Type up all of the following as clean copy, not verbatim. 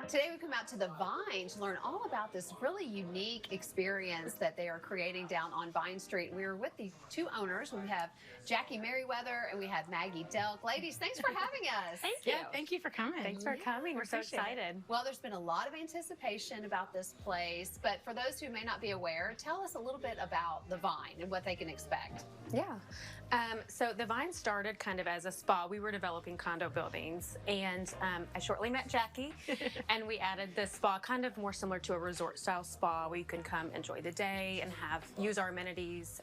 Today we come out to the Vine to learn all about this really unique experience that they are creating down on Vine Street. We're with the two owners. We have Jackie Merriweather and we have Maggie Delk. Ladies, thanks for having us. Thank you. Yeah, thank you for coming. Thanks for coming. We're so excited. Well, there's been a lot of anticipation about this place, but for those who may not be aware, tell us a little bit about the Vine and what they can expect. Yeah. So the Vine started kind of as a spa. We were developing condo buildings, and I shortly met Jackie, and we added this spa, kind of more similar to a resort-style spa, where you can come enjoy the day and use our amenities.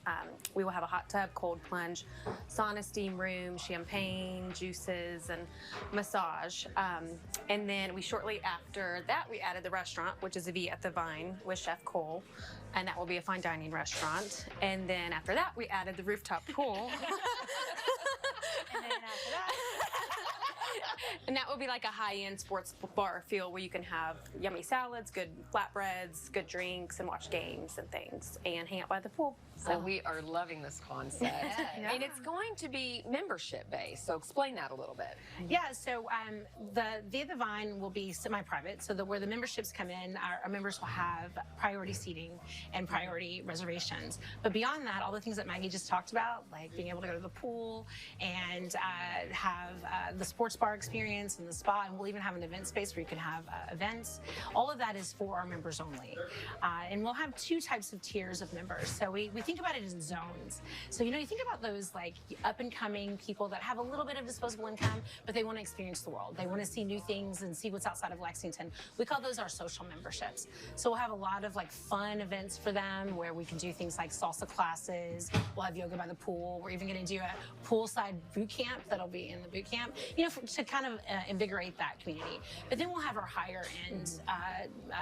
We will have a hot tub, cold plunge, sauna, steam room, champagne, juices, and massage. And then we shortly after that, we added the restaurant, which is a V at the Vine with Chef Cole, and that will be a fine dining restaurant. And then after that, we added the rooftop pool. And then after that, and that will be like a high-end sports bar feel where you can have yummy salads, good flatbreads, good drinks, and watch games and things, and hang out by the pool. So we are loving this concept. Yeah. And it's going to be membership based. So explain that a little bit. yeah, so the Vine will be semi-private, so that where the memberships come in, our members will have priority seating and priority reservations. But beyond that, all the things that Maggie just talked about, like being able to go to the pool and have the sports bar experience and the spa, and we'll even have an event space where you can have events. All of that is for our members only. And we'll have two types of tiers of members. So we think about it in zones. So, you think about those like up and coming people that have a little bit of disposable income, but they want to experience the world. They want to see new things and see what's outside of Lexington. We call those our social memberships. So we'll have a lot of like fun events for them where we can do things like salsa classes. We'll have yoga by the pool. We're even going to do a poolside boot camp that'll be in the boot camp, to kind of invigorate that community. But then we'll have our higher end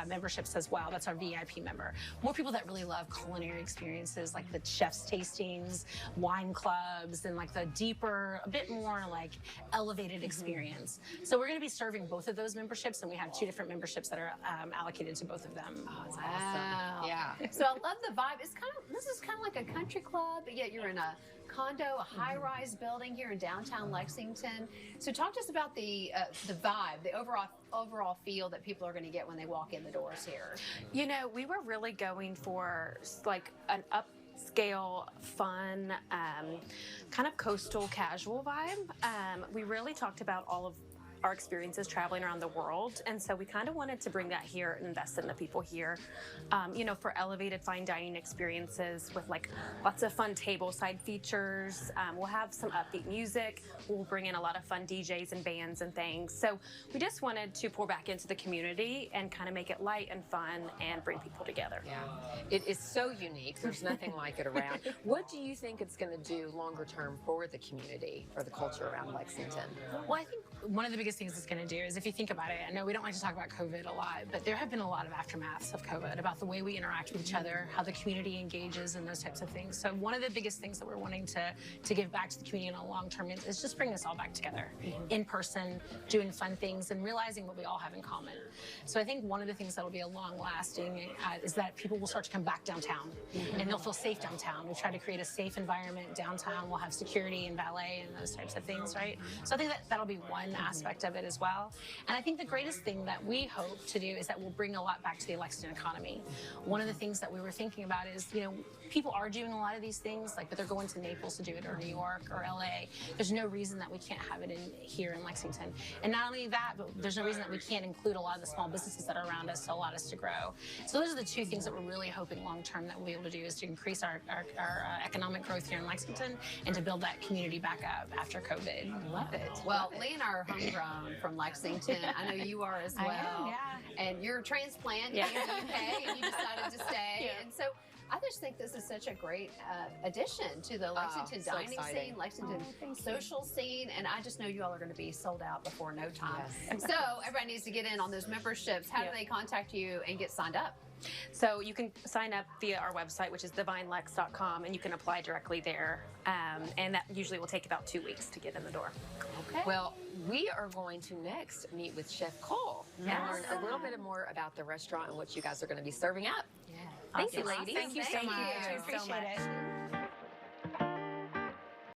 memberships as well. That's our VIP member. More people that really love culinary experiences, like the chef's tastings, wine clubs, and like the deeper, a bit more like elevated experience. So we're going to be serving both of those memberships, and we have two different memberships that are allocated to both of them. Oh, it's Wow. awesome. Yeah. So I love the vibe. This is kind of like a country club, but yet you're in a condo, a high-rise building here in downtown Lexington. So talk to us about the vibe, the overall feel that people are going to get when they walk in the doors here. We were really going for like an upscale, fun, kind of coastal, casual vibe. We really talked about all of our experiences traveling around the world, and so we kind of wanted to bring that here and invest in the people here, for elevated fine dining experiences with like lots of fun tableside features. We'll have some upbeat music. We'll bring in a lot of fun DJs and bands and things. So we just wanted to pour back into the community and kind of make it light and fun and bring people together. Yeah. It is so unique. There's nothing like it around. What do you think it's going to do longer term for the community, for the culture around Lexington? Well, I think one of the biggest things it's going to do is, if you think about it, I know we don't like to talk about COVID a lot, but there have been a lot of aftermaths of COVID about the way we interact with each other, how the community engages, and those types of things. So one of the biggest things that we're wanting to give back to the community in the long term is just bring us all back together in person, doing fun things, and realizing what we all have in common. So I think one of the things that will be a long lasting is that people will start to come back downtown, and they'll feel safe downtown. We've tried to create a safe environment downtown. We'll have security and valet and those types of things, right? So I think that'll be one aspect of it as well. And I think the greatest thing that we hope to do is that we'll bring a lot back to the Lexington economy. One of the things that we were thinking about is, people are doing a lot of these things, but they're going to Naples to do it, or New York, or LA. There's no reason that we can't have it here in Lexington. And not only that, but there's no reason that we can't include a lot of the small businesses that are around us to allow us to grow. So those are the two things that we're really hoping long term that we'll be able to do, is to increase our economic growth here in Lexington and to build that community back up after COVID. Love it. Well, Lee and I are homegrown from Lexington. I know you are as well. I am, yeah. And you're a transplant in the UK, and you decided to stay. Yeah. And so I just think this is such a great addition to the Lexington so dining exciting. scene, Lexington social scene, and I just know you all are going to be sold out before no time. Yes. So everybody needs to get in on those memberships. How do they contact you and get signed up? So you can sign up via our website, which is thevinelex.com, and you can apply directly there. And that usually will take about 2 weeks to get in the door. Okay. Well, we are going to next meet with Chef Cole and learn a little bit more about the restaurant and what you guys are going to be serving up. Yeah. Thank you, ladies. Thank you so much. I appreciate it.